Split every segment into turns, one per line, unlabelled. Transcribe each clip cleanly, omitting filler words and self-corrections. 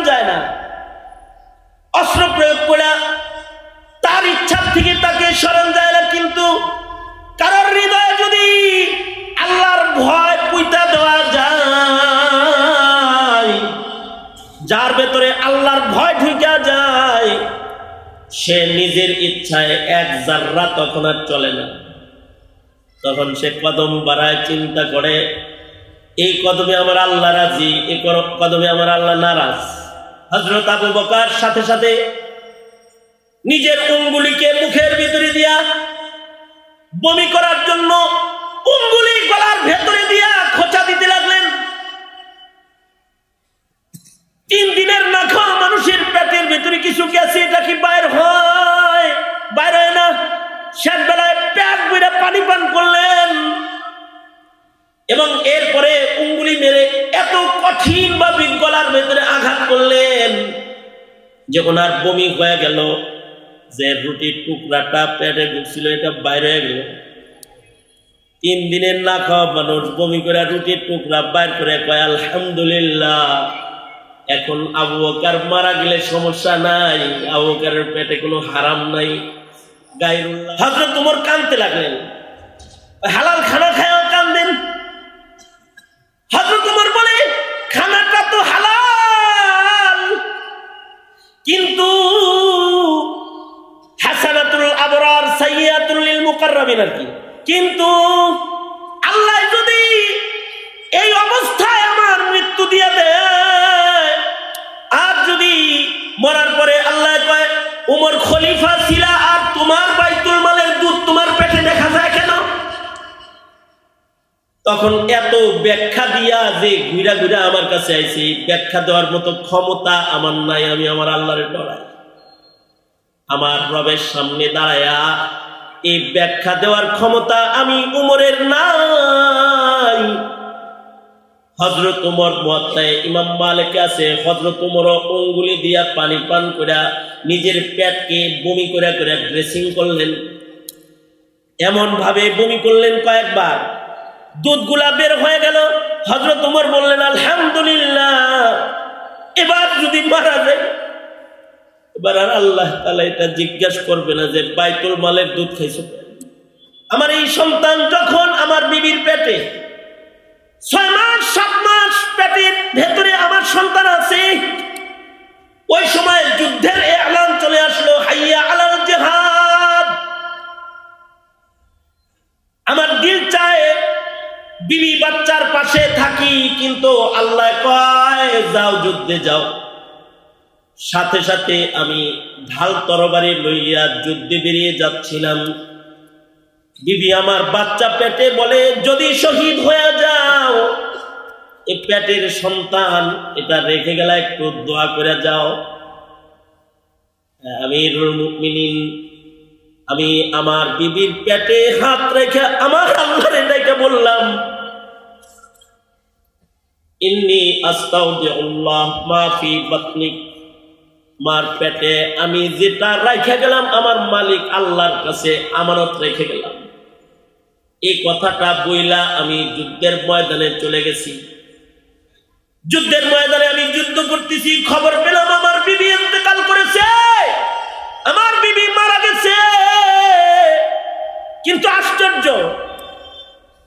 যায় না। অস্ত্র প্রয়োগ করে তার ইচ্ছা থেকে তাকে সরান যায় না। কিন্তু কারোর হৃদয়ে যদি আল্লাহর ভয় পুঁতা দেওয়া যায়, যার ভেতরে আল্লাহর ভয় ঢুকে যায়, সে নিজের ইচ্ছায় এক জাররা তখন আর চলে না। তখন সে কদম বাড়ায়, চিন্তা করে এই কদমে আমার আল্লাহ রাজি, এই কদমে আমার আল্লাহ নারাজ। হযরত আবু বকর সাথে সাথে নিজের আঙ্গুলিকে মুখের ভিতরে দিয়া বমি করার জন্য আঙ্গুলি গলার ভেতরে দিয়া খোঁচা দিতে লাগলেন। 3 দিনের না খাওয়া মানুষের পেটের ভিতরে কিছু গেছে, এটা কি বাইর হয়? বাইর হয় না। শেষ বেলায় পেট ভরে পানি পান করলেন এবং এরপরে আঙ্গুলি মেরে এত কঠিন ভাবে গলার ভেতরে আঘাত করলেন যে ওনার বমি হয়ে গেল। যে রুটির টুকরাটা পেটে ঢুকছিল এটা বাইরে হয়ে গেল। 3 দিনের না খাওয়া মানুষ বমি করে রুটির টুকরা বাইর করে কয় আলহামদুলিল্লাহ, এখন আবু বকর মারা গেলে সমস্যা নাই, আবু বকরের পেটে কোনো হারাম নাই। গায়রুল্লাহ। হযরত ওমর কাঁদতে লাগলেন, হালাল খানা খায়ও কাঁদেন। হযরত ওমর বলে খানাটা তো হালাল, কিন্তু হাসানাতুল আবরার সাইয়্যাতুল লিল মুকাররামিন আর কি। কিন্তু আল্লাহ যদি এই অবস্থায় আমার মৃত্যু দিয়ে দেয়, আর যদি মরার পরে আল্লাহ কয় উমর খলিফা ছিল আর তোমার বাইতুল মালের দুধ তোমার পেটে দেখা যায় কেন? তখন এত ব্যাখ্যা দিয়া যে ঘুরা ঘুরা আমার কাছে আইছি, ব্যাখ্যা দেওয়ার মতো ক্ষমতা আমার নাই। আমি আমার আল্লাহরে ডরাই। আমার রবের সামনে দাঁড়ায়া এই ব্যাখ্যা দেওয়ার ক্ষমতা আমি উমরের নাই। হযরত ওমর মুয়াত্তায়ে ইমাম মালিক আছে, হযরত ওমর আঙ্গুলি দিয়া পানি পান করে নিজের পেটকে বমি করে করে ড্রেসিং করলেন। এমন ভাবে বমি করলেন কয়েকবার, দুধগুলা বের হয়ে গেল। হযরত ওমর বললেন আলহামদুলিল্লাহ, এবার যদি মারা যায় এবার আর আল্লাহ তাআলা এটা জিজ্ঞাসা করবে না যে বাইতুল মালের দুধ খাইছো। আমার এই সন্তান যখন আমার বিবির পেটে 6 মাস 7 মাস পেটের ভেতরে আমার সন্তান আছে, ওই সময় যুদ্ধের এলান চলে আসলো, হাইয়া আলাল জিহাদ। আমার দিল চায় বিবি বাচ্চার পাশে থাকি, কিন্তু আল্লাহ কয় যাও যুদ্ধে যাও। সাথে সাথে আমি ঢাল তরবারি লইয়া যুদ্ধে বেরিয়ে যাচ্ছিলাম। বিবি আমার বাচ্চা পেটে বলে যদি শহীদ হয়ে যাও, এই পেটের সন্তান এটা রেখে গেলে একটু দোয়া করে যাও। আমিরুল মুমিনিন, আমি আমার বিবির পেটে হাত রেখে আমার আল্লাহরে ডেকে বললাম ইন্নী আস্তাউদিউল্লাহ মা ফি বাতনিক, মার পেটে আমি যেটা রেখে গেলাম আমার মালিক আল্লাহর কাছে আমানত রেখে গেলাম। এই কথাটা বইলা আমি যুদ্ধের ময়দানে চলে গেছি। যুদ্ধের ময়দানে আমি যুদ্ধ করতেছি, খবর পেলাম আমার বিবি ইন্তেকাল করেছে, আমার বিবি মারা গেছে। কিন্তু আশ্চর্য,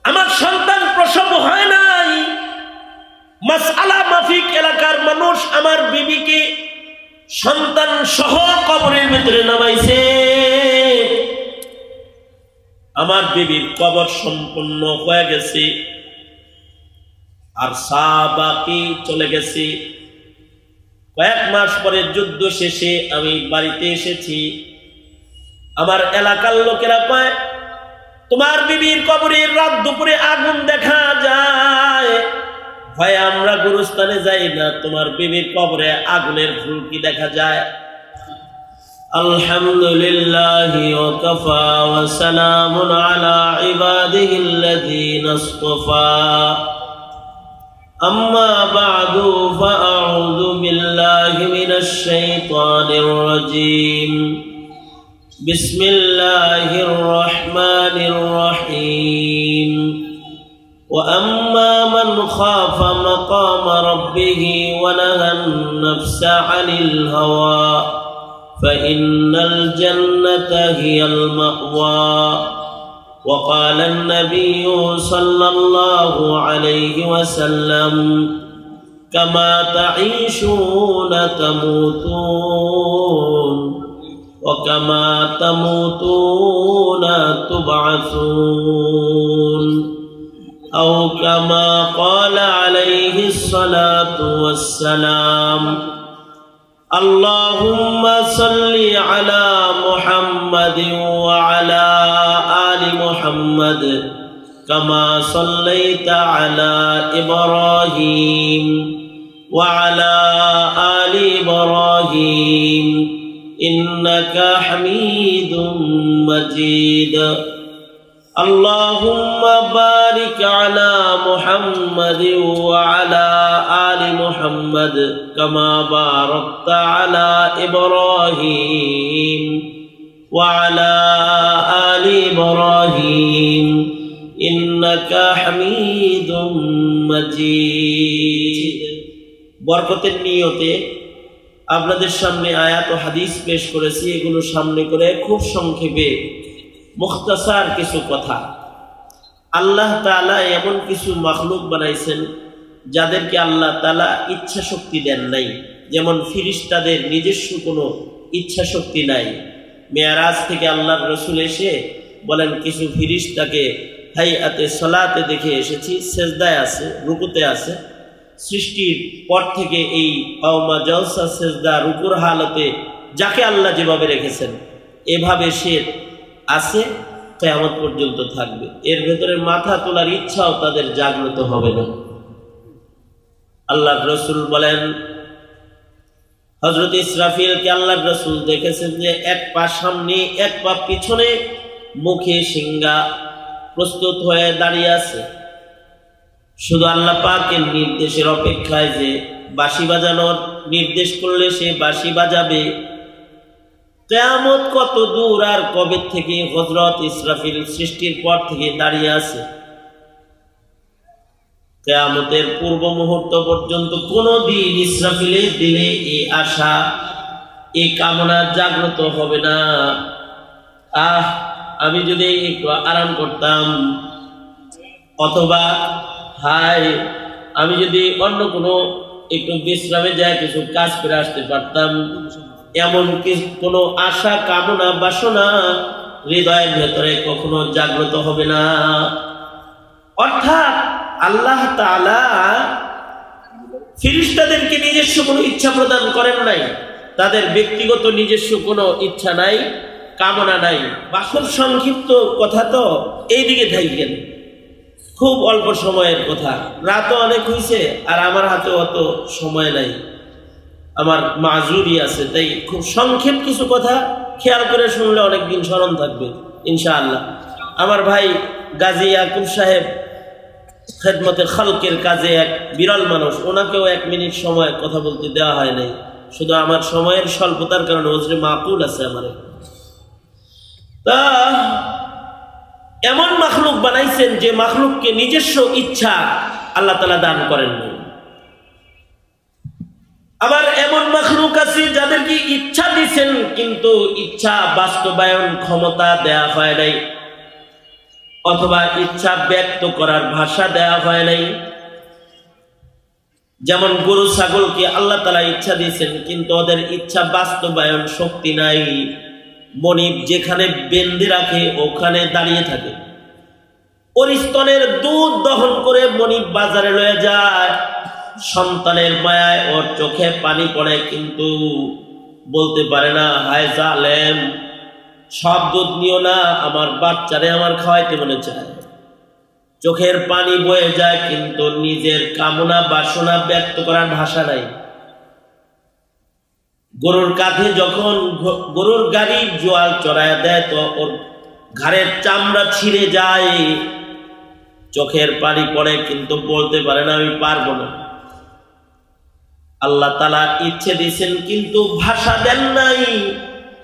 আমার সন্তান প্রসব হয় নাই। মাসআলা মাফিক এলাকার মানুষ আমার বিবিকে সন্তান সহ কবরের ভিতরে নামাইছে। আমার বিবির কবর সম্পূর্ণ হয়ে গেছে আর সাহাবাকি চলে গেছে। কয়েক মাস পরে যুদ্ধ শেষে আমি বাড়িতে এসেছি। আমার এলাকার লোকেরা কয় তোমার বিবির কবরের রাত দুপুরে আগুন দেখা যায়, ভয়ে আমরা গুরুস্থানে যাই না, তোমার বিবির কবরে আগুনের ফুলকি দেখা যায়। আলহামদুলিল্লাহি ওয়া কাফা ওয়া সালামুন আলা ইবাদিহিল্লাযীনা ইসতাফা, আম্মা বা'দু ফাআউযু বিল্লাহি মিনাশ শাইতানির রাজীম। বিসমিল্লাহির রহমানির রহিম। وأما من خاف مقام ربه ونهى النفس عن الهوى فإن الجنة هي المأوى وقال النبي صلى الله عليه وسلم كما تعيشون تموتون وكما تموتون تبعثون أو كما قال عليه الصلاة والسلام اللهم صل على محمد وعلى آل محمد كما صليت على إبراهيم وعلى آل إبراهيم إنك حميد مجيد اللهم بارك على محمد وعلى آل محمد كما باركت على إبراهيم وعلى آل إبراهيم إنك حميد مجيد বরকতের নিয়তে আপনাদের সামনে আয়াত ও হাদিস পেশ করেছি। এগুলো সামনে করে খুব সংক্ষেপে মুখতাসার কিছু কথা। আল্লাহ তাআলা এমন কিছু মাখলুক বানাইছেন যাদেরকে আল্লাহ তাআলা ইচ্ছা শক্তি দেন নাই। যেমন ফিরিস্তাদের নিজস্ব কোনো ইচ্ছা শক্তি নাই। মেরাজ থেকে আল্লাহর রাসূল এসে বলেন কিছু ফিরিস্তাকে হাইয়াতে সালাতে দেখে এসেছি, সেজদায় আছে, রুকুতে আছে। সৃষ্টির পর থেকে এই কাওমা জলসা সেজদা রুকুর হালতে যাকে আল্লাহ যেভাবে রেখেছেন এভাবে সে আছে, কিয়ামত পর্যন্ত থাকবে। এর ভেতরে মাথা তোলার ইচ্ছাও তাদের জাগ্রত হবে না। আল্লাহর রাসূল বলেন হযরত ইসরাফিলকে আল্লাহর রাসূল দেখেছেন যে এক পা সামনে এক পা পিছনে, মুখে সিংহা প্রস্তুত হয়ে দাঁড়িয়ে আছে, শুধু আল্লাহ পাকের নির্দেশের অপেক্ষায় যে বাঁশি বাজানোর নির্দেশ করলে সে বাঁশি বাজাবে। কিয়ামত কত দূর আর কবে থেকে হযরত ইসরাফিল সৃষ্টির পর থেকে দাঁড়িয়ে আছে। কিয়ামতের পূর্ব মুহূর্ত পর্যন্ত কোনদিন ইসরাফিলের দিলে এই আশা এই কামনা জাগ্রত হবে না। আমি যদি একটু আরাম করতাম, অথবা হায় আমি যদি অন্য কোনো একটু বিশ্রামে যায় কিছু কাজ করে আসতে পারতাম, এমন কোনো আশা কামনা বাসনা হৃদয়ের ভেতরে কখনো জাগ্রত হবে না। অর্থাৎ আল্লাহ তাআলা ফেরেশতাদেরকে নিজস্ব কোনো ইচ্ছা প্রদান করেন নাই, তাদের ব্যক্তিগত নিজস্ব কোনো ইচ্ছা নাই, কামনা নাই। খুব সংক্ষিপ্ত কথা তো এইদিকে থাকেন, খুব অল্প সময়ের কথা, রাতও অনেক হয়েছে আর আমার হাতে অত সময় নাই, আমার মাজুরি আছে, তাই খুব সংক্ষেপ কিছু কথা খেয়াল করে শুনলে অনেকদিন স্মরণ থাকবে ইনশাআল্লাহ। আমার ভাই গাজী ইয়াকুব সাহেব খেদমতে খালকের কাজে এক বিরল মানুষ, ওনাকেও 1 মিনিট সময় কথা বলতে দেওয়া হয় নাই, শুধু আমার সময়ের স্বল্পতার কারণে ওজরে মাকুল আছে আমার। তা এমন মাখলুক বানাইছেন যে মাখলুককে নিজস্ব ইচ্ছা আল্লাহ তাআলা দান করেন নাই। আবার এমন মাখলুক আছে যাদেরকে ইচ্ছা দিয়েছেন কিন্তু ইচ্ছা বাস্তবায়ন ক্ষমতা দেয়া হয় নাই, অথবা ইচ্ছা ব্যক্ত করার ভাষা দেয়া হয় নাই। যেমন গরু ছাগলকে আল্লাহ তাআলা ইচ্ছা দিয়েছেন কিন্তু ওদের ইচ্ছা বাস্তবায়ন শক্তি নাই। মনিব যেখানে বেঁধে রাখে ওখানে দাঁড়িয়ে থাকে, ওর স্তনের দুধ দহন করে মনিব বাজারে লয়ে যায়, সন্তানের মায়ায় ওর চোখে পানি পড়ে কিন্তু বলতে পারে না হায় জালেম, সব দুধ নিও না, আমার বাচ্চারে আমার খাওয়াইতে মনে চায়। চোখের পানি বয়ে যায় কিন্তু নিজের কামনা বাসনা ব্যক্ত করার ভাষা নাই। গরুর কাঁধে যখন গরুর গাড়ি জোয়াল চড়ায় দেয় তো ওর ঘাড়ের চামড়া ছিঁড়ে যায়, চোখের পানি পড়ে কিন্তু বলতে পারে না আমি পারবো না। আল্লাহ তাআলা ইচ্ছে দিয়েছেন কিন্তু ভাষা দেন নাই,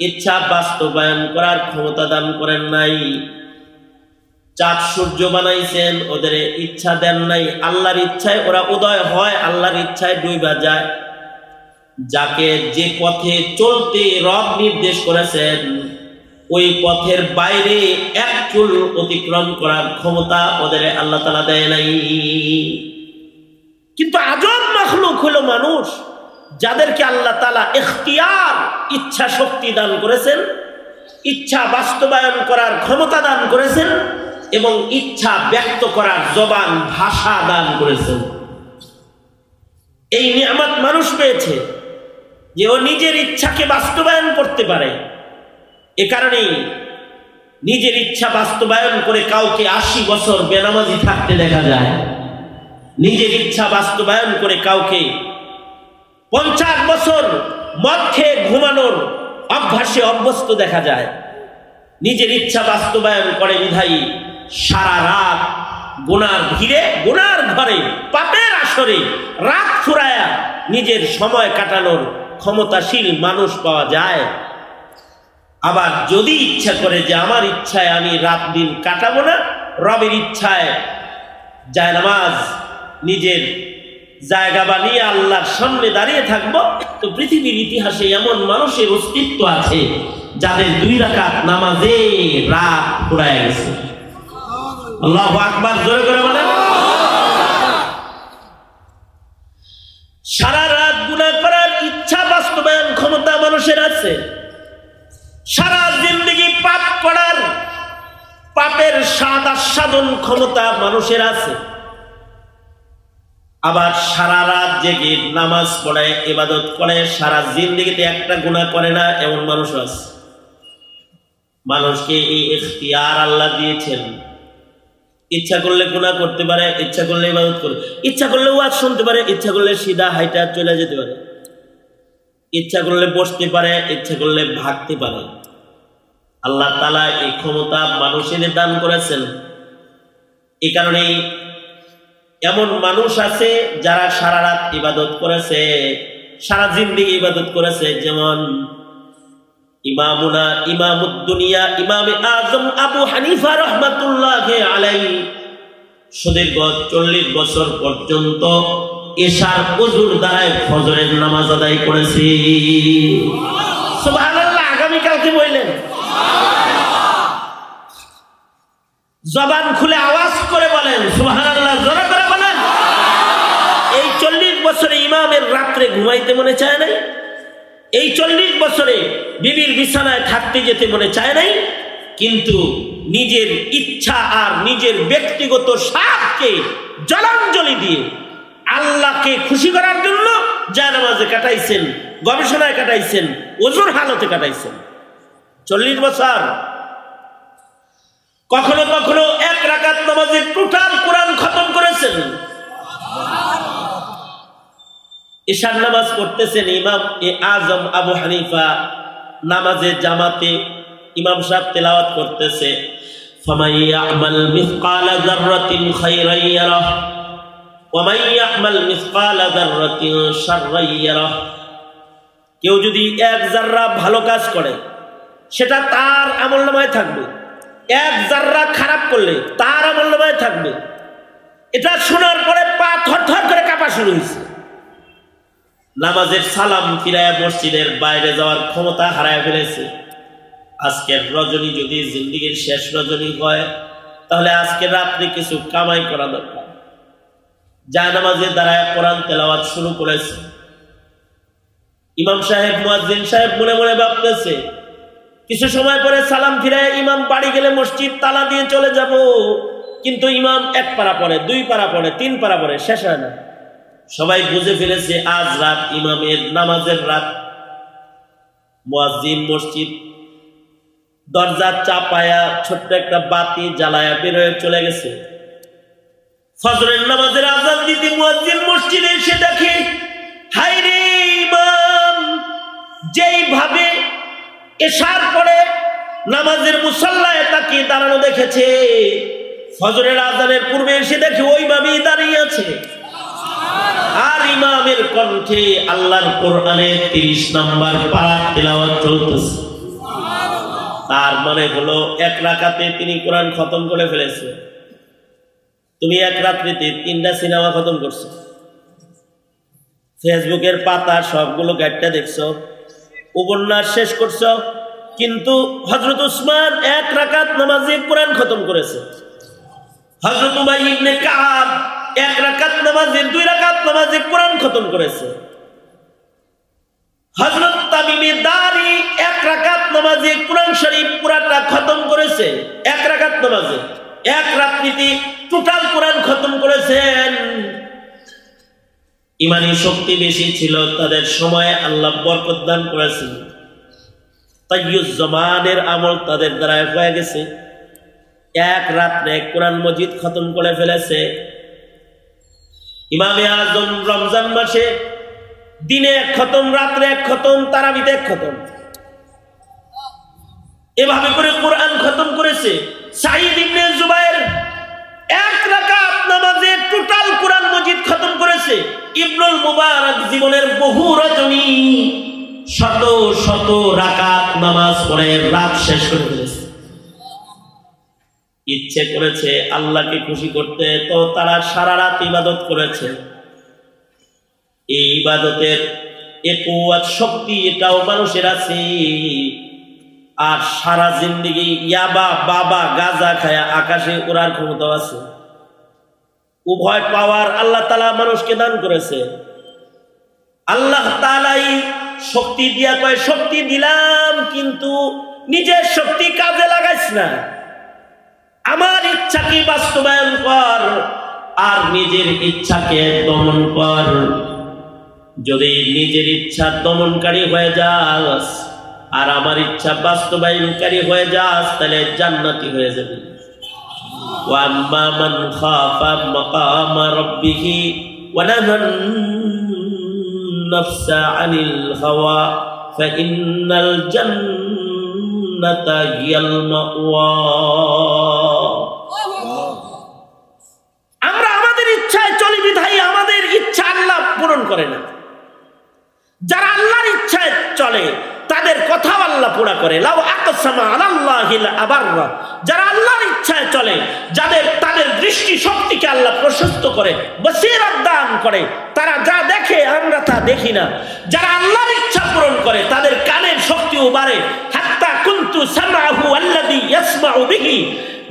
ইচ্ছা বাস্তবায়ন করার ক্ষমতা দান করেন নাই। চাঁদ সূর্য বানাইছেন, ওদের ইচ্ছা দেন নাই, আল্লাহর ইচ্ছায় ওরা উদয় হয়, আল্লাহর ইচ্ছায় ডুইবা যায়। যাকে যে পথে চলতে রব নির্দেশ করেছেন ওই পথের বাইরে এক চুল অতিক্রম করার ক্ষমতা ওদের আল্লাহ তাআলা দেয় নাই। কিন্তু আজব মাখলুক হলো মানুষ, যাদেরকে আল্লাহ তাআলা ইখতিয়ার, ইচ্ছা শক্তি দান করেছেন, ইচ্ছা বাস্তবায়ন করার ক্ষমতা দান করেছেন এবং ইচ্ছা ব্যক্ত করার জবান, ভাষা দান করেছেন। এই নিয়ামত মানুষ পেয়েছে যে ও নিজের ইচ্ছাকে বাস্তবায়ন করতে পারে। এ কারণেই নিজের ইচ্ছা বাস্তবায়ন করে কাউকে 80 বছর বেনামাজি থাকতে দেখা যায়, নিজের ইচ্ছা বাস্তবায়ন করে কাউকে 50 বছর মদ খেয়ে ঘুমানোর অভ্যাসে অভ্যস্ত দেখা যায়। নিজের ইচ্ছা বাস্তবায়ন করে বিধায়ী সারা রাত গুনার ভিড়ে, গুনার ঘরে, পাপের আসরে রাত ফুরায়া নিজের সময় কাটানোর ক্ষমতাশীল মানুষ পাওয়া যায়। আবার যদি ইচ্ছা করে যে আমার ইচ্ছায় আমি রাত দিন কাটাবো না, রবের ইচ্ছায় জায়নামাজ নিজের জায়গা বানিয়ে আল্লাহর সামনে দাঁড়িয়ে থাকবো, তো পৃথিবীর ইতিহাসে এমন মানুষের অস্তিত্ব আছে যাদের 2 রাকাত নামাজে রাত ফুরায় গেছে। আল্লাহু আকবার, জোরে করে বলেন। সারা রাত গুনাহ করার ইচ্ছা বাস্তবায়ন ক্ষমতা মানুষের আছে, সারা জিন্দেগি পাপ করার, পাপের স্বাদ আস্বাদন ক্ষমতা মানুষের আছে। আবার সারা রাত জেগে নামাজ পড়ে, ইবাদত করে, সারা জিন্দেগিতে একটা গুনাহ করে না এমন মানুষ আছে। মানুষকে এই ইখতিয়ার আল্লাহ দিয়েছেন, ইচ্ছা করলে গুনাহ করতে পারে, ইচ্ছা করলে ইবাদত করে, ইচ্ছা করলে ওয়াজ শুনতে পারে, ইচ্ছা করলে সিধা হাইটা চলে যেতে পারে, ইচ্ছা করলে বসতে পারে, ইচ্ছা করলে ভাগতে পারে। আল্লাহ তাআলা এই ক্ষমতা মানুষের দান করেছেন। এই কারণেই এমন মানুষ আছে যারা সারা রাত ইবাদত করেছে, সারা জিন্দেগি ইবাদত করেছে। যেমন ইমামুনা ইমামুদ দুনিয়া ইমামে আজম আবু হানিফা রাহমাতুল্লাহি আলাইহি সুদীর্ঘ 40 বছর পর্যন্ত এশার ওযুর দ্বারায় ফজরের নামাজ আদায় করেছে। সুবহানাল্লাহ। আগামী কালকে বললেন, জবান খুলে আওয়াজ করে বলেন সুবহানাল্লাহ, জোরে করে বলেন। এই 40 বছরে ইমামের রাত্রে ঘুমাইতে মনে চায় নাই, এই 40 বছরে বিবির বিছানায় থাকতে যেতে মনে চায় নাই, কিন্তু নিজের ইচ্ছা আর নিজের ব্যক্তিগত স্বার্থকে জলাঞ্জলি দিয়ে আল্লাহকে খুশি করার জন্য জায়নামাজে কাটাইছেন, গবেষণায় কাটাইছেন, ওযুর হালতে কাটাইছেন 40 বছর। কখনো কখনো 1 রাকাত নামাজে টোটাল কোরআন খতম করেছেন। ইশার নামাজ পড়তেছেন ইমাম আজম আবু হানিফা, নামাজে জামাতে ইমাম সাহেব তেলাওয়াত করতেছে, ফামান ইয়ামাল মিসকালা যাররাতিন খায়রান ইয়ারাহ ওয়া মান ইয়ামাল মিসকালা যাররাতিন শাররান ইয়ারাহ। কেউ যদি 1 জাররা ভালো কাজ করে সেটা তার আমলনামায় থাকবে, 1 জাররা খারাপ করলে তার আমলনামায় থাকবে। এটা শোনার পরে পা থরথর করে কাঁপা শুরু হয়েছে। নামাজের সালাম ফিরায় মসজিদের বাইরে যাওয়ার ক্ষমতা হারায় ফেলেছে। আজকের রজনী যদি জিন্দেগির শেষ রজনী হয়, তাহলে আজকের রাত্রে কিছু কামাই করা দরকার। জায়নামাজের দ্বারায় কোরআন তেলাওয়াত শুরু করেছে। ইমাম সাহেব, মুয়াজ্জিন সাহেব মনে মনে ভাবতেছে, কিছু সময় পরে সালাম ফিরায় ইমাম বাড়ি গেলে মসজিদ তালা দিয়ে চলে যাব, কিন্তু ইমাম 1 পারা পড়ে, 2 পারা পড়ে, 3 পারা পড়ে, শেষ হয় না। সবাই বুঝে ফেলেছে আজ রাত ইমামের নামাজের রাত। মুয়াজ্জিন মসজিদ দরজা চাপায়া ছোট্ট একটা বাতি জ্বালায়া বেরোয় চলে গেছে। ফজরের নামাজের আযান দিতে মুয়াজ্জিন মসজিদে এসে দেখে, হায় রে, ইমাম যেইভাবে এশার পরে নামাজের মুসাল্লায় তাকে দাঁড়ানো দেখেছে, ফজরের আযানের পূর্বে এসে দেখে ওইভাবেই দাঁড়িয়ে আছে। আর ইমামের কণ্ঠে আল্লাহর কোরআনের 30 নম্বর পারা তেলাওয়াত চলতেছে। তার মানে হলো এক রাকাতে তিনি কোরআন খতম করে ফেলেছে। তুমি এক রাত্রিতে 3টা সিনেমা খতম করছো, ফেসবুকের পাতা সবগুলো গাইডটা দেখছো, উপন্যাস শেষ করছো, কিন্তু হযরত উসমান এক রাকাত নামাজে কোরআন খতম করেছে। হযরত উমাইয়া ইবনে কাব এক রাকাত নামাজে 2 রাকাত নামাজে কোরআন খতম করেছে। হযরত তামিমে দারি এক রাকাত নামাজে কোরআন শরীফ পুরাটা খতম করেছে, এক রাকাত নামাজে, এক রাত্রিতে টোটাল কোরআন খতম করেছেন। ইমানি শক্তি বেশি ছিল, তাদের সময়ে আল্লাহ বরকত দান করেছেন। তাইয়ুজ জামানের আমল তাদের দ্বারা হয়ে গেছে, এক রাত্রে কোরআন মজিদ খতম করে ফেলেছে। ইমামে আজম রমজান মাসে দিনে 1 খতম, রাত্রে 1 খতম, তারাবিতে 1 খতম, এভাবে করে কোরআন খতম করেছে। সাঈদ ইবনে জুবায়ের এক রাকাত নামাজে টোটাল কোরআন মজিদ খতম করেছে। ইবনুল মুবারক জীবনের বহু রজনী শত শত রাকাত নামাজ পড়ে রাত শেষ করে ফেলেছে। ইচ্ছে করেছে আল্লাহকে খুশি করতে, তো তারা সারা রাত ইবাদত করেছে। এই ইবাদতের কুওয়াত শক্তি এটাও মানুষের আছে। আর সারা জিন্দেগি ইয়াবা বাবা গাঁজা খায়া আকাশে ওড়ার ক্ষমতা আছে। উভয় পাওয়ার আল্লাহ তাআলা মানুষকে দান করেছে। আল্লাহ তাআলাই শক্তি দিয়া কয় শক্তি দিলাম, কিন্তু নিজের শক্তি কাজে লাগাইস না, আমার ইচ্ছাকে বাস্তবায়ন কর আর নিজের ইচ্ছাকে দমন কর। যদি নিজের ইচ্ছা দমনকারী হয়ে যাস আর আমার ইচ্ছা বাস্তবায়নকারী হয়ে যাস, তাহলে জান্নাতি হয়ে যাবে। ওয়া আম্মা মান খাফা মাকামা রাব্বিহি ওয়া নাহান নাফসা আনিল হাওয়া ফাইন্নাল জান্নাতা হিয়াল মাওয়া। আমরা আমাদের ইচ্ছায় চলি বিধায় আমাদের ইচ্ছা আল্লাহ পূরণ করে না। যারা আল্লাহর ইচ্ছায় চলে তাদের কথা আল্লাহ পুরা করে। লাউ আকসামা আলাল্লাহি লাআবাররা। যারা আল্লাহর ইচ্ছায় চলে, যাদের তাদের দৃষ্টি শক্তিকে আল্লাহ প্রশস্ত করে, বসিরাত দান করে, তারা যা দেখে আমরা তা দেখি না। যারা আল্লাহর ইচ্ছা পূরণ করে তাদের কানের শক্তিও বাড়ে। হাত্তা কুনতু সামাহু আল্লাযী ইয়াসমাউ বিহি।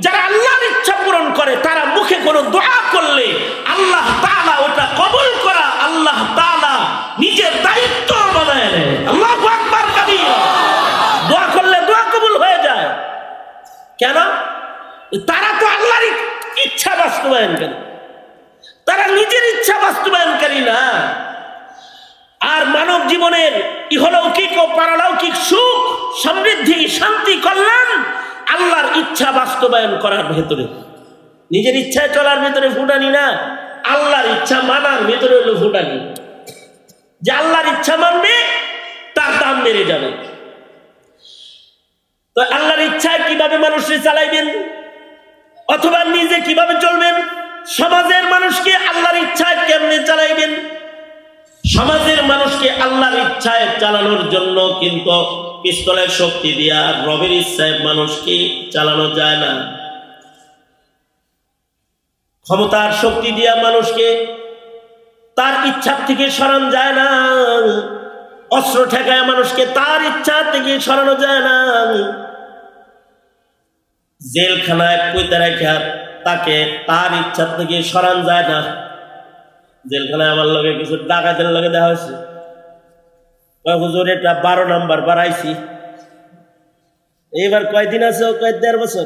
যারা আল্লাহর ইচ্ছা পূরণ করে তারা মুখে কোনো দোয়া করলে আল্লাহ তাআলা ওটা কবুল করা আল্লাহ তাআলা নিজের দায়িত্ব বানায় নেয়। আল্লাহু আকবার কাবীরা। দোয়া করলে দোয়া কবুল হয়ে যায়। কেন? তারা তো আল্লাহর ইচ্ছা বাস্তবায়নকারী, তারা নিজের ইচ্ছা বাস্তবায়নকারী না। আর মানব জীবনের ইহলৌকিক ও পারলৌকিক সুখ, সমৃদ্ধি, শান্তি, কল্যাণ আল্লাহর ইচ্ছা বাস্তবায়ন করার ভেতরে, নিজের ইচ্ছায় চলার ভেতরে ফুটানি না, আল্লাহর ইচ্ছা মানার ভেতরে হলো ফুটানি। যে আল্লাহর ইচ্ছা মানবে তার দাম বেড়ে যাবে। তো আল্লাহর ইচ্ছায় কিভাবে মানুষকে চালাইবেন অথবা নিজে কিভাবে চলবেন, সমাজের মানুষকে আল্লাহর ইচ্ছায় কেমনে চালাইবেন? সমাজের মানুষকে আল্লাহর ইচ্ছায় চালানোর জন্য কিন্তু পিস্তলের শক্তি দিয়া রবের ইচ্ছায় মানুষকে চালানো যায় না। ক্ষমতার শক্তি দিয়া মানুষকে তার ইচ্ছা থেকে সরানো যায় না। অস্ত্র ঠেকায় মানুষকে তার ইচ্ছা থেকে সরানো যায় না। জেলখানায় পুঁতে রেখে তাকে তার ইচ্ছা থেকে সরানো যায় না। জেলখানায় আমার লগে কিছু ডাকাতের লগে দেখা হয়েছে, হুজুর এটা 12 নম্বর বাড়াইছি। এইবার কয়দিন আছে? কয় 1.5 বছর।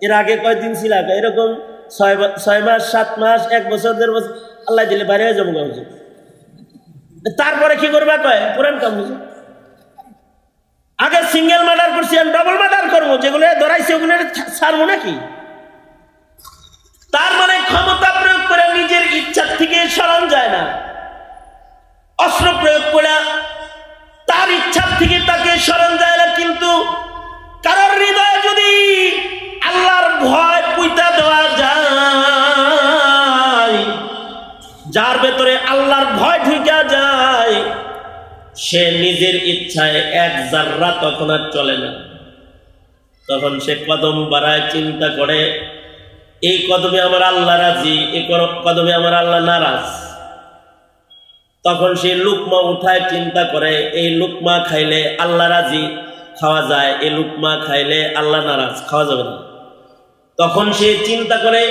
এর আগে কয়দিন ছিল? এরকম 6 মাস, 7 মাস, 1 বছর, 1.5 বছর। আল্লাহ দিলে বাইরে হয়ে যাবো হুজুর। তারপরে কি করবা? কয় পুরান কাম হুজুর। আগে সিঙ্গেল মার্ডার করছি, আমি ডবল মার্ডার করবো, যেগুলো ধরাইছে ওগুলো ছাড়বো নাকি? তার মানে ক্ষমতা প্রয়োগ করে নিজের ইচ্ছা থেকে সরানো যায় না। অস্ত্র প্রয়োগ করে তার ইচ্ছা থেকে তাকে সরানো যায় না। কিন্তু কারোর হৃদয়ে যদি আল্লাহর ভয় পুঁতা দেওয়া যায়, যার ভেতরে আল্লাহর ভয় ঢুকে যায়, সে নিজের ইচ্ছায় 1 জাররা তখন আর চলে না। তখন সে কদম বাড়ায়, চিন্তা করে এই কদমে আমার আল্লাহ রাজি, এই কদমে আমার আল্লাহ নারাজ। তখন সে লুকমা উঠায়, চিন্তা করে এই লুকমা খাইলে আল্লাহ রাজি, খাওয়া যায়, এই লুকমা খাইলে আল্লাহ নারাজ, খাওয়া যাবে না। তখন সে চিন্তা করে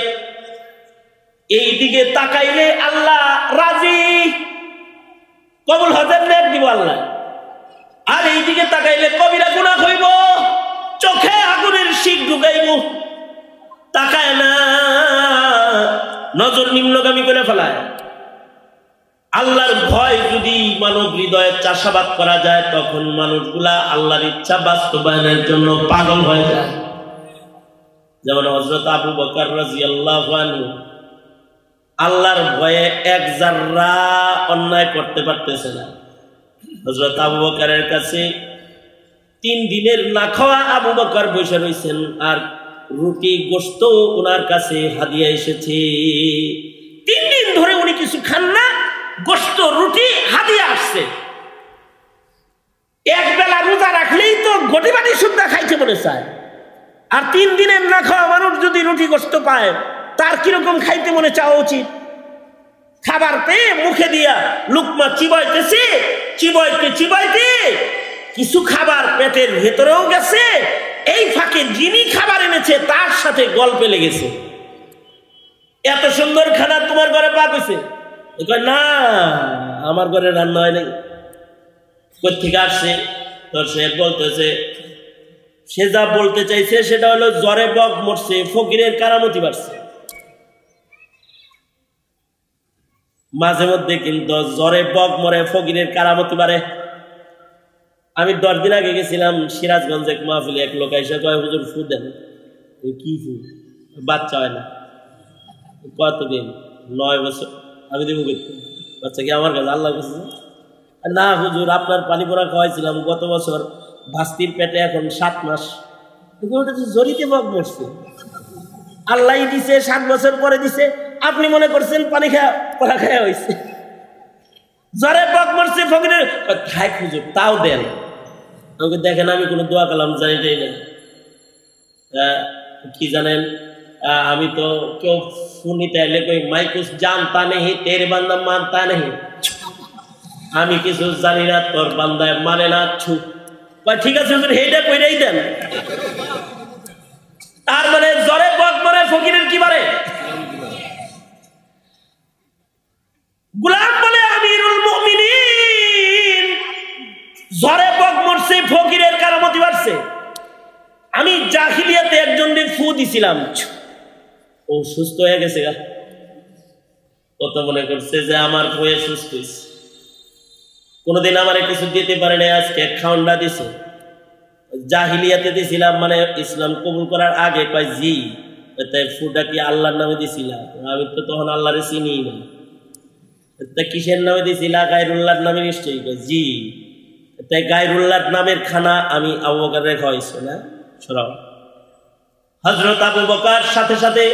এই দিকে তাকাইলে আল্লাহ রাজি, কবুল হজের নেক দিব আল্লাহ, আর এই দিকে তাকাইলে কবিরা গুনাহ হইব, চোখে আগুনের শিক ঢুকাইব। তাকায় না, নজর নিম্নগামী করে ফেলায়। আল্লাহর ভয় যদি মানব হৃদয়ে চাষাবাদ করা যায়, তখন মানুষগুলা আল্লাহর ইচ্ছা বাস্তবায়নের জন্য পাগল হয়ে যায়। যেমন হযরত আবু বকর রাদিয়াল্লাহু আনহু আল্লাহর ভয়ে এক যাররা অন্যায় করতে পারতেছে না। হযরত আবু বকরের কাছে 3 দিনের না খাওয়া আবু বকর বসে রয়েছেন, আর রুটি গোশত ওনার কাছে হাদিয়া এসেছে। 3 দিন ধরে উনি কিছু খান না, গোশত রুটি হাদিয়া আসছে। এক বেলা রোজা রাখলেই তো গটি বাটি সুদ্ধা খাইতে মনে চায়, আর 3 দিনের না খাওয়া মানুষ যদি রুটি গোশত পায়, তার কিরকম খাইতে মনে চাওয়া উচিত? খাবার পেয়ে মুখে দিয়া লুকমা চিবাইতেছে, চিবাইতে চিবাইতে কিছু খাবার পেটের ভেতরেও গেছে, এই ফাঁকে যিনি খাবার এনেছে তার সাথে গল্পে লেগেছে। এত সুন্দর খানা তোমার ঘরে পাক হয়েছে? না, আমার ঘরে রান্না হয় নাই। কোথেকে আসছে? তোর সে বলতেছে, সে যা বলতে চাইছে সেটা হলো জ্বরে বক মরছে, ফকিরের কারামতি বাড়ছে। মাঝে মধ্যে কিন্তু জ্বরে বক মরে, ফকিরের কারামতি বাড়ে। আমি 10 দিন আগে গেছিলাম সিরাজগঞ্জে এক মাহফিলে, এক লোক এসে কয় হুজুর ফু দেন। কি ফু? বাচ্চা হয় না। কতদিন? 9 বছর। আমি দেবো বাচ্চা কি আমার কাছে? আল্লাহর কাছে না হুজুর, আপনার পানি পোড়া খাওয়াইছিলাম গত বছর, ভাস্তির পেটে এখন 7 মাস। ওটা তো জরিতে বক মরছে, আল্লাহ দিছে, 7 বছর পরে দিছে। আপনি মনে করছেন পানি খাওয়া পোড়া খাওয়া হয়েছে? জ্বরে বক মরছে, ফকিরের থাক হুজুর, তাও দেন। আমাকে দেখেন, আমি কোনো দোয়া কালাম জানি না। কি জানেন, আমি তো কেউ শুনিতে এলে কই মাই কুছ জানতা নেই, তেরে বান্দা মানতা নেই। আমি কিছু জানি না, তোর বান্দায় মানে না। ঠিক আছে হুজুর, এইটা কইরাই দেন। তার মানে জ্বরে বক মরে, ফকিরের কি বারে? গোলাম বলে আমিরুল মুমিনিন, জ্বরে বক মরছে, ফকিরের কারামতি বাড়ছে। আমি জাহিলিয়াতে একজনকে ফু দিছিলাম, ও সুস্থ হয়ে গেছে গা। ও তো মনে করছে যে আমার ফুয়ে সুস্থ হয়েছে। কোনোদিন আমারে কিছু দিতে পারে না, আজকে খাওয়ান্ডা দিছে। জাহিলিয়াতে দিছিলাম, মানে ইসলাম কবুল করার আগে কয় জি, তাই ফুটা কি আল্লাহর নামে দিছিলাম? আমি তো তখন আল্লাহরে চিনি না। কিসের নামে দিছিলা? গায়রুল্লাহর নামে নিশ্চয়ই। জি, তাই গায়রুল্লাহর নামের খানা আমি আবু বকরের খাওয়াইছি না। শোনাও, হযরত আবু বকর সাথে সাথে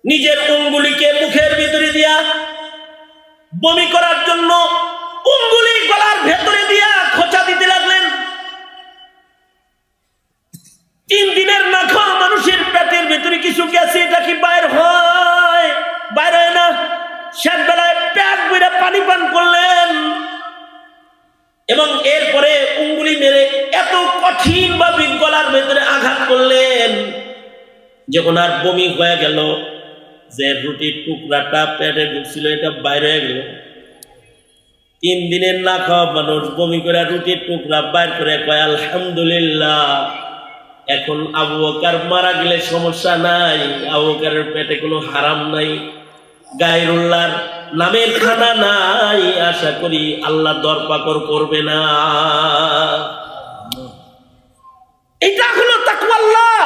নিজের অঙ্গুলিকে মুখের ভিতরে দিয়া বমি করার জন্য অঙ্গুলি গলার ভেতরে দিয়া খোঁচা দিতে লাগলেন। 3 দিনের না খাওয়া মানুষের পেটের ভিতরে কিছু গেছে, এটা কি বাইর হয়? বাইর হয় না। শেষ বেলায় পেট ভরে পানি পান করলেন, এবং এরপরে উঙ্গুলি মেরে এত কঠিন ভাবে গলার ভেতরে আঘাত করলেন যে ওনার বমি হয়ে গেল। যে রুটির টুকরাটা পেটে ঢুকছিল, এটা বাইরে হয়ে গেল। 3 দিনের না খাওয়া মানুষ বমি করে রুটির টুকরা বাইর করে কয় আলহামদুলিল্লাহ, এখন আবু বকর মারা গেলে সমস্যা নাই, আবু বকরের পেটে কোনো হারাম নাই, গায়রুল্লাহর নামের খানা নাই, আশা করি আল্লাহ দরপাকর করবে না। এটা হলো তাকওয়াল্লাহ,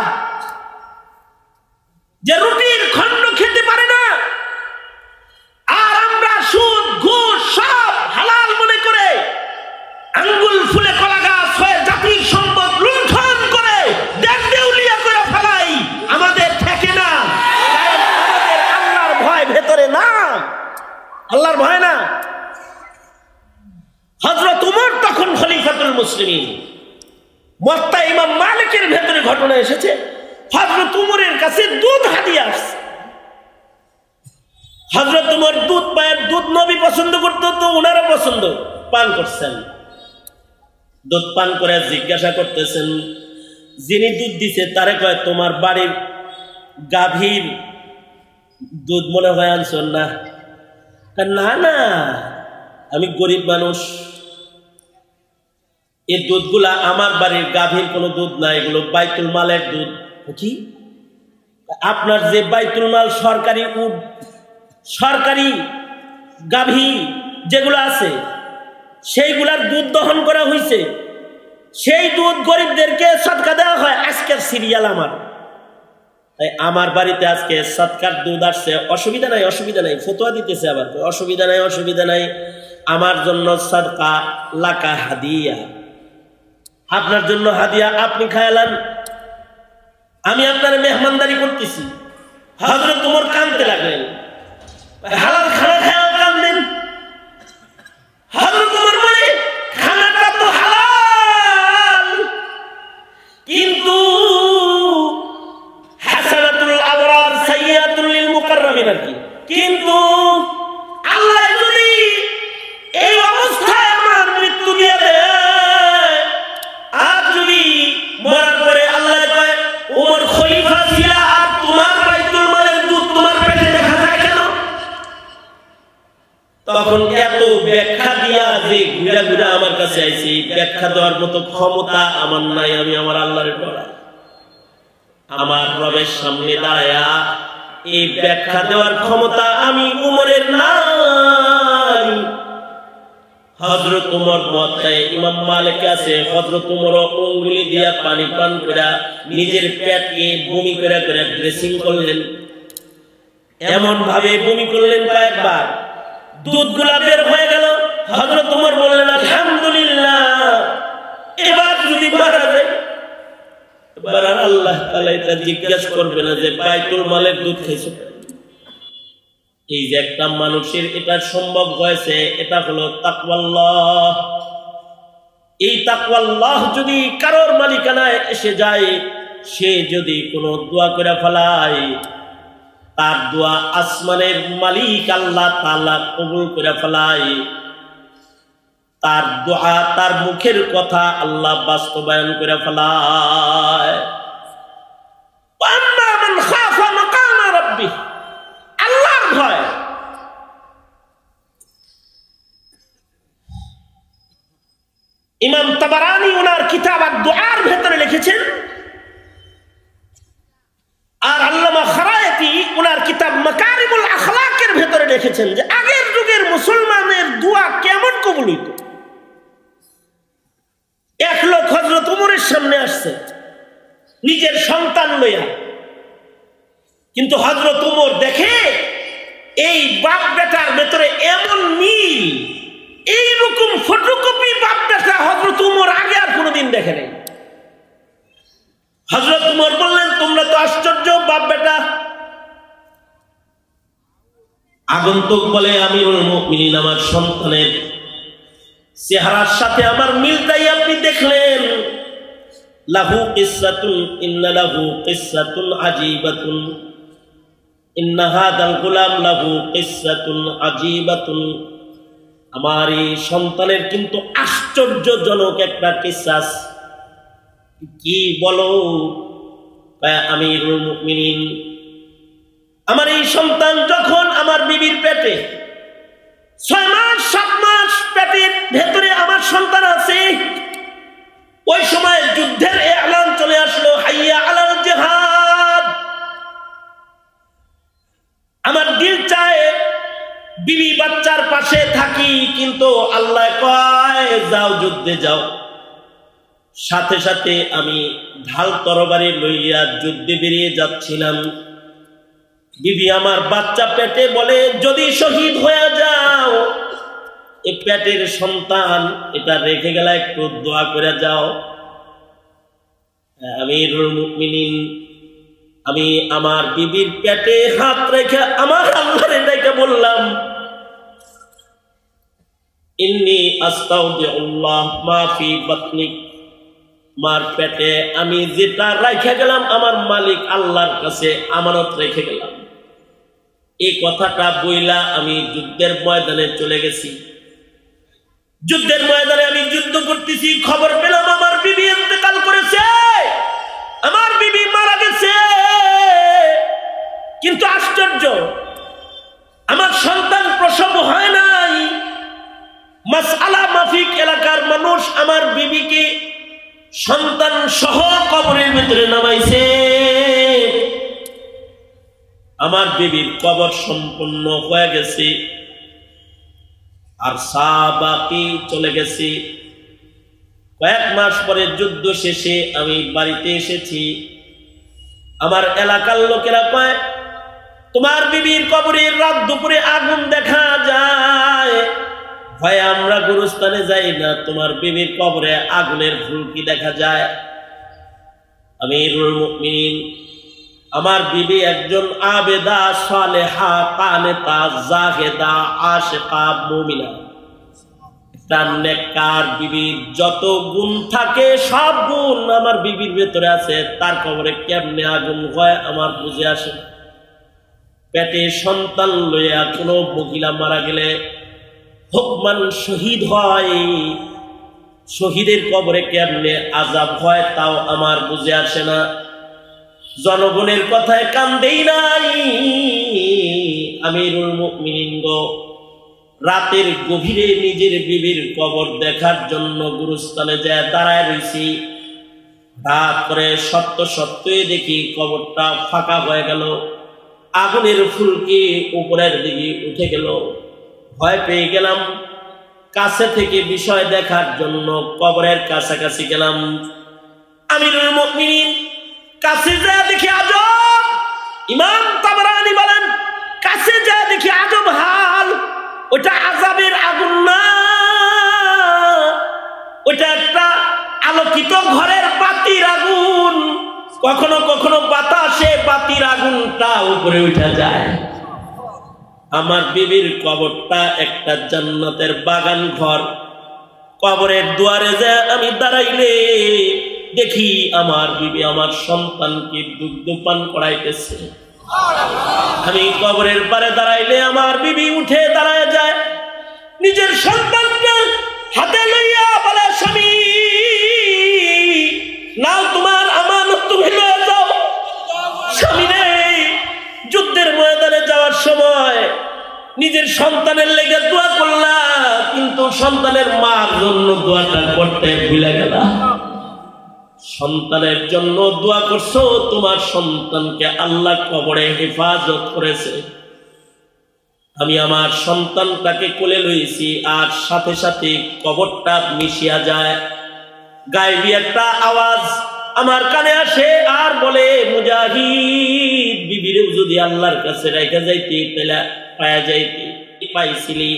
যে রুটির খণ্ড খেতে পারে না, আর আমরা সুদ ঘুষ সব হালাল মনে করে আঙ্গুল ফুলে কলা গাছ হয়ে জাতির সম্পদ লুণ্ঠন করে দেশ দেউলিয়া করে ফেলাই। আমাদের থেকে না, আমাদের আল্লাহর ভয় ভেতরে না, আল্লাহর ভয় না। হযরত উমর তখন খলিফাতুল মুসলিমিন, মুয়াত্তা ইমাম মালিকের ভেতরে ঘটনা এসেছে, হযরত উমরের কাছে দুধ হাদিয়া আসছে। হযরত উমর দুধ পায়ের দুধ নবী পছন্দ করতো, তো ওনারা পছন্দ পান করছেন। দুধ পান করে জিজ্ঞাসা করতেছেন, যিনি দুধ দিছে তারে কয়, তোমার বাড়ির গাভীর দুধ মনে হয় আনছেন না? না না, আমি গরিব মানুষ, এই দুধগুলা আমার বাড়ির গাভীর কোনো দুধ না, এগুলো বাইতুল মালের দুধ। কি আপনার যে বাইতুল মাল সরকারি সরকারি গাভী যেগুলো আছে সেইগুলার দুধ দহন করা হয়েছে, সেই দুধ গরিবদেরকে সদকা দেওয়া হয়। আজকের সিরিয়াল আমার, তাই আমার বাড়িতে আজকে সদকার দুধ আসছে, অসুবিধা নাই, অসুবিধা নাই, ফতোয়া দিতেছে আবার, অসুবিধা নাই, অসুবিধা নাই, আমার জন্য সদকা লাকা হাদিয়া, আপনার জন্য হাদিয়া, আপনি খায়ালান, আমি আপনার মেহমানদারি করতেছি। হযরত ওমর কাঁদতে লাগলেন, হালাল খানা খায়া কাঁদেন। হযরত ওমর বলে, খানাটা তো হালাল, কিন্তু হাসানাতুল আবরার সাইয়্যাতুল লিল মুকাররামিন, আর কি, কিন্তু আল্লাহ যদি এই অবস্থায় আমার মৃত্যু দিয়ে দেয়, আর যদি মরার পরে আল্লাহ কয় ওমর খলিফা ছিল, আর তোমার বাইতুল মালের দুধ তোমার পেটে দেখা যায় কেন? তখন এত ব্যাখ্যা দিয়া যে ঘুরা ঘুরা আমার কাছে আইছি, ব্যাখ্যা দেওয়ার মতো ক্ষমতা আমার নাই, আমি আমার আল্লাহরে ডরাই। আমার রবের সামনে দাঁড়ায়া এই ব্যাখ্যা দেওয়ার ক্ষমতা আমি উমরের নাই। হযরত উমর মুয়াত্তায় ইমাম মালিক আছে, হযরত উমর আঙ্গুলি দিয়া পানি পান করে নিজের পেটকে বমি করে করে ড্রেসিং করলেন, এমন ভাবে বমি করলেন কয়েকবার, দুধগুলা বের হয়ে গেল। হযরত উমর বললেন, আলহামদুলিল্লাহ, এবার যদি মারা যায়, এবার আল্লাহ তাআলা এটা জিজ্ঞাসা করবে না যে বাইতুল মালের দুধ খাইছো। এই যে একটা মানুষের এটা সম্ভব হয়েছে, এটা হলো তাকওয়াল্লাহ। এই তাকওয়াল্লাহ যদি কারোর মালিকানায় এসে যায়, সে যদি কোনো দোয়া করে ফেলায়, তার দোয়া আসমানের মালিক আল্লাহ তাআলা কবুল করে ফেলায়, তার দোয়া, তার মুখের কথা আল্লাহ বাস্তবায়ন করে ফেলায়। আম্মা মান খাফা মাকাম রাব্বিহ, আল্লাহর ভয়। ইমাম তাবারানী ওনার কিতাব আদ-দুআর ভেতরে লিখেছেন, আর আল্লামা খারায়াতি ওনার কিতাব মাকারিমুল আখলাকের ভেতরে লিখেছেন যে আগের যুগের মুসলমানের দোয়া কেমন কবুল হইত। এক লোক হযরত উমরের সামনে আসছে নিজের সন্তান লইয়া, কিন্তু হযরত উমর দেখে এই বাপ বেটার ভেতরে এমন মিল, এইরকম ফটোকপি বাপ বেটা হযরত উমর আগে আর কোনোদিন দেখে নাই। হযরত উমর বললেন, তোমরা তো আশ্চর্য বাপ বেটা। আগন্তুক বলে, আমিরুল মুমিনিন, আমার সন্তানের চেহারার সাথে আমার মিলটাই আপনি দেখলেন। লাহু কিসসাতুন, ইন্না লাহু কিসসাতুন আজীবাতুন, ইন্না হাদাল গুলাম লাহু কিসসাতুন আজীবাতুন। আমার এই সন্তানের কিন্তু আশ্চর্যজনক একটা কিসসা। কি বলো? আমিরুল মুমিনিন, আমার এই সন্তান যখন আমার বিবির পেটে 6 মাস 7 মাস পেটের ভেতরে আমার সন্তান আছে, ওই সময় যুদ্ধের এলান চলে আসলো, হাইয়া আলাল জিহাদ। আমার দিল চায় বিবি বাচ্চার পাশে থাকি, কিন্তু আল্লাহ কয় যাও, যুদ্ধে যাও। সাথে সাথে আমি ঢাল তরবারি লইয়া যুদ্ধে বেরিয়ে যাচ্ছিলাম। বিবি আমার বাচ্চা পেটে বলে, যদি শহীদ হয়ে যাও, এই পেটের সন্তান এটা রেখে গেলে একটু দোয়া করে যাও। আমিরুল মুমিনিন, আমি আমার বিবির পেটে হাত রেখে আমার আল্লাহর এটাকে বললাম, ইন্নী আস্তাউদিউল্লাহ মা ফি বাতনিক মার পেটে আমি যেটা রেখে গেলাম আমার মালিক আল্লাহর কাছে আমানত রেখে গেলাম। এই কথাটা বইলা আমি যুদ্ধের ময়দানে চলে গেছি। যুদ্ধের ময়দানে আমি যুদ্ধ করতেছি, খবর পেলাম আমার বিবি ইন্তেকাল করেছে, আমার বিবি মারা গেছে। কিন্তু আশ্চর্য, আমার সন্তান প্রসব হয় নাই। মাসআলা মাফিক এলাকার মানুষ আমার বিবিকে সন্তান সহ কবরের ভিতরে নামাইছে। আমার বিবির কবর সম্পূর্ণ হয়ে গেছে, আর সাবাকি চলে গেছি। কয়েক মাস পরে যুদ্ধ শেষে আমি বাড়িতে এসেছি। আমার এলাকার লোকেরা কয়, তোমার বিবির কবরের রাত দুপুরে আগুন দেখা যায়, ভয়ে আমরা গুরুস্থানে যাই না, তোমার বিবির কবরে আগুনের ফুলকি দেখা যায়। আমিরুল মুমিনিন, আমার বিবি একজন আবেদা সালেহা কানেতা জাহেদা আশিকা মুমিনা। নেককার বিবির যত গুণ থাকে সব গুণ আমার বিবির ভেতরে আছে। তার কবরে কেমনে আগুন হয় আমার বুঝে আসে। পেটে সন্তান লইয়া কোনো মহিলা মারা গেলে হুকমান শহীদ হয়, শহীদের কবরে কেমনে আযাব হয় তাও আমার বুঝে আসে না। জনগণের কথায় কান দেই নাই। আমিরুল মুমিনিন গো, রাতের গভীরে নিজের বিবির কবর দেখার জন্য গুরুস্থানে যায় দাঁড়ায় রয়েছি। রাত করে সত্যই দেখি কবরটা ফাঁকা হয়ে গেল, আগুনের ফুলকি উপরের দিকে উঠে গেল। ভয় পেয়ে গেলাম, কাছে থেকে বিষয় দেখার জন্য কবরের কাছাকাছি গেলাম। আমিরুল মুমিনিন কাছে যা দেখি আজব। ইমাম তাবরানী বলেন, কাছে যা দেখি আজব হাল। ওটা আযাবের আগুন না, ওটা একটা আলোকিত ঘরের বাতির আগুন। কখনো কখনো বাতাসে বাতির আগুনটা উপরে উঠে যায়। আমার বিবির কবরটা একটা জান্নাতের বাগান ঘর। কবরের দুয়ারে যে আমি দাঁড়াইলে দেখি আমার বিবি আমার সন্তানকে দুগ্ধ পান করাইতেছে। আমি কবরের পারে দাঁড়াইলে আমার বিবি উঠে দাঁড়ায় যায়, নিজের সন্তানকে হাতে লইয়া বলে, স্বামী নাও তোমার আমানত, তুমি লয়ে যাও। স্বামী নেই, যুদ্ধের ময়দানে যাওয়ার সময় নিজের সন্তানের লেগে দোয়া করলা, কিন্তু সন্তানের মার জন্য দোয়াটা করতে ভুলে গেলা। সন্তানের জন্য দোয়া করছো, তোমার সন্তানকে আল্লাহ কবরে হেফাজত করেছে। আমি আমার সন্তানটাকে কোলে লইছি, আর সাথে সাথে কবরটা মিশিয়া যায়। গায়েবী একটা আওয়াজ আমার কানে আসে আর বলে, মুজাহিদ, বিবিরেও যদি আল্লাহর কাছে রেখে যাইতে তাহলে পায়া যাইতে পাইছিলি।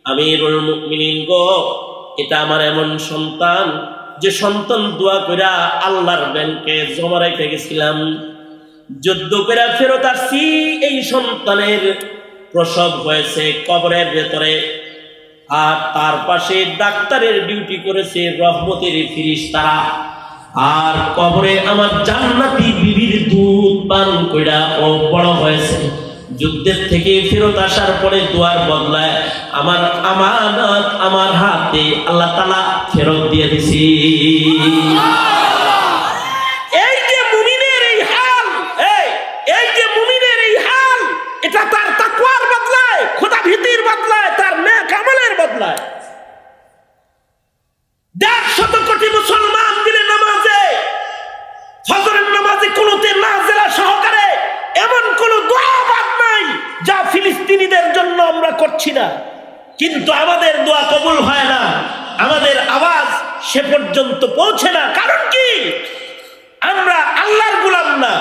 আমিরুল মুমিনিন গো, এটা আমার এমন সন্তান যে সন্তান দোয়া কইরা আল্লাহর ব্যাংকে জমা রেখে গেছিলাম। যুদ্ধ করে ফেরত আসছি, এই সন্তানের প্রসব হয়েছে কবরের ভেতরে, আর তার পাশে ডাক্তারের ডিউটি করেছে রহমতের ফেরেশতারা। আর কবরে আমার জান্নাতি বিবির দুধ পান কইরা ও বড় হয়েছে। যুদ্ধের থেকে ফেরত আসার পরে দোয়ার বদলায় আমার আমানত আমার হাতে আল্লাহ তাআলা ফেরত দিয়ে দিছি। এই যে মুমিনের এই হাল, এই যে মুমিনের এই হাল, এটা তার তাকওয়ার বদলায়, খোদা ভীতির বদলায়, তার নেক আমলের বদলায়। 150 কোটি মুসলমান দিনে নামাজে, ফজরের নামাজে কুনুতে নাযিলা সহকারে এমন কোন দোয়া বাদ নাই যা ফিলিস্তিনিদের জন্য আমরা করছি না, কিন্তু আমাদের দোয়া কবুল হয় না, আমাদের আওয়াজ সে পর্যন্ত পৌঁছে না। কারণ কি? আমরা আল্লাহর গোলাম না,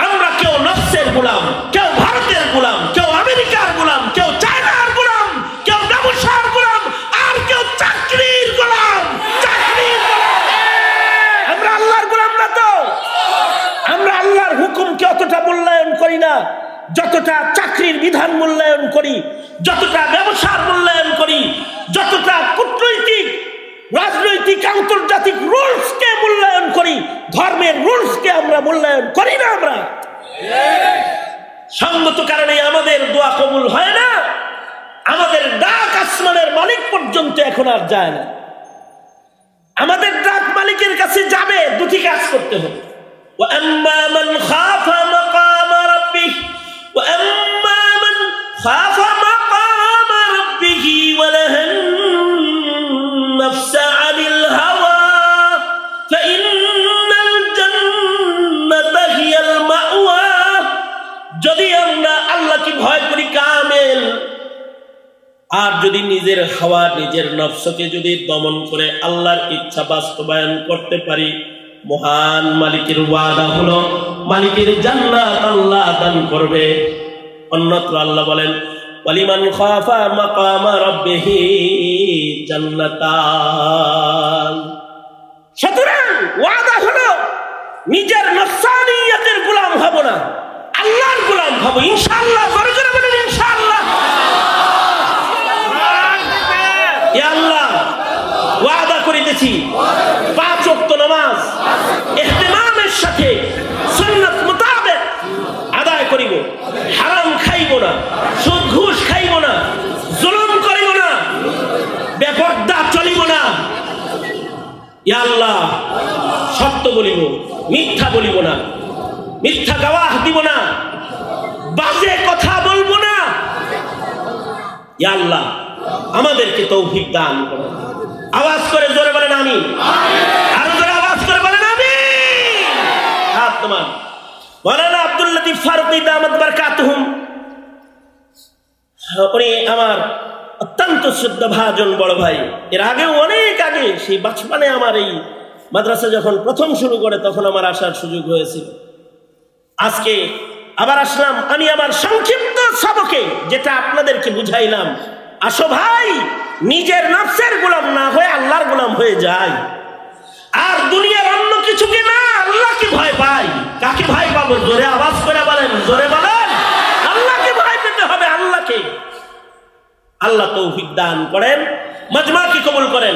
আমরা কেউ নফসের গোলাম, কেউ ভারতের গোলাম, কেউ আমেরিকার গোলাম, কেউ চায়নার গোলাম, কেউ ব্যবসার গোলাম, আর কেউ চাকরির গোলাম। আমরা আল্লাহর গোলাম না। তো আমরা আল্লাহর হুকুমকে অতটা মূল্যায়ন করি না যতটা চাকরির বিধান মূল্যায়ন করি, যতটা ব্যবসার মূল্যায়ন করি, যতটা কূটনৈতিক রাজনৈতিক আন্তর্জাতিক রুলসকে মূল্যায়ন বাস্তবায়ন করি না আমরা। সঙ্গত কারণে আমাদের দোয়া কবুল হয় না, আমাদের ডাক আসমানের মালিক পর্যন্ত এখন আর যায় না। আমাদের ডাক মালিকের কাছে যাবে, দুটি কাজ করতে হবে। وَأَمَّا مَنْ خَافَ مَقَامَ رَبِّهِ وَأَمَّا مَنْ خَافَ مَقَامَ رَبِّهِ وَنَهَى النَّفْسَ عَنِ الْهَوَى فَإِنَّ الْجَنَّةَ هِيَ الْمَأْوَى। যদি আমরা আল্লাহকে ভয় করি কামেল, আর যদি নিজের হাওয়া নিজের নফসকে যদি দমন করে আল্লাহর ইচ্ছা বাস্তবায়ন করতে পারি, মহান মালিকের ওয়াদা হলো মালিকের জান্নাত আল্লাহ দান করবে। অন্যত্র আল্লাহ বলেন ওয়ালিমান খাফা মাকামা রাব্বিহি জান্নাতান। সুতরাং ওয়াদা হলো নিজের নফসানিয়তের গোলাম হব না, আল্লাহর গোলাম হব ইনশাআল্লাহ। বড় করে বলেন ইনশাআল্লাহ। ইয়া আল্লাহ ওয়াদা করিতেছি 5 ওয়াক্ত নামাজ ইহতিমামের সাথে সুন্নাত মোতাবেক আদায় করিব, হারাম খাইব না, সুদ ঘুষ খাইব না, জুলুম করিব না, বেপরদা চলিব না। ইয়া আল্লাহ সত্য বলিব, মিথ্যা বলিব না, মিথ্যা গাওয়াহ দিব না, বাজে কথা বলবো না। ইয়া আল্লাহ আমাদেরকে তৌফিক দান করুন। আওয়াজ করে জোরে বলেন আমিন। আরো জোরে আওয়াজ করে বলেন আমিন। হাত নামান। মাওলানা আব্দুল লতিফ ফারুকী দামাত বারাকাতুহুম, উনি আমার অত্যন্ত শ্রদ্ধাভাজন বড় ভাই। এর আগেও অনেক আগে সেই বাচপানে আমার এই মাদ্রাসা যখন প্রথম শুরু করে তখন আমার আসার সুযোগ হয়েছিল। আজকে আবার আসলাম। আমি আমার সংক্ষিপ্ত সবকে যেটা আপনাদেরকে বুঝাইলাম, আসো ভাই নিজের নফসের গোলাম না হয়ে আল্লাহর গোলাম হয়ে যায়, আর দুনিয়ার অন্য কিছুকে না আল্লাহকে ভয় পাই। কাকে ভয় পাবো? জোরে আওয়াজ করে বলেন, জোরে বলেন। আল্লাহকে ভয় পেতে হবে, আল্লাহকে। আল্লাহ তৌফিক দান করেন, মাজমা কি কবুল করেন।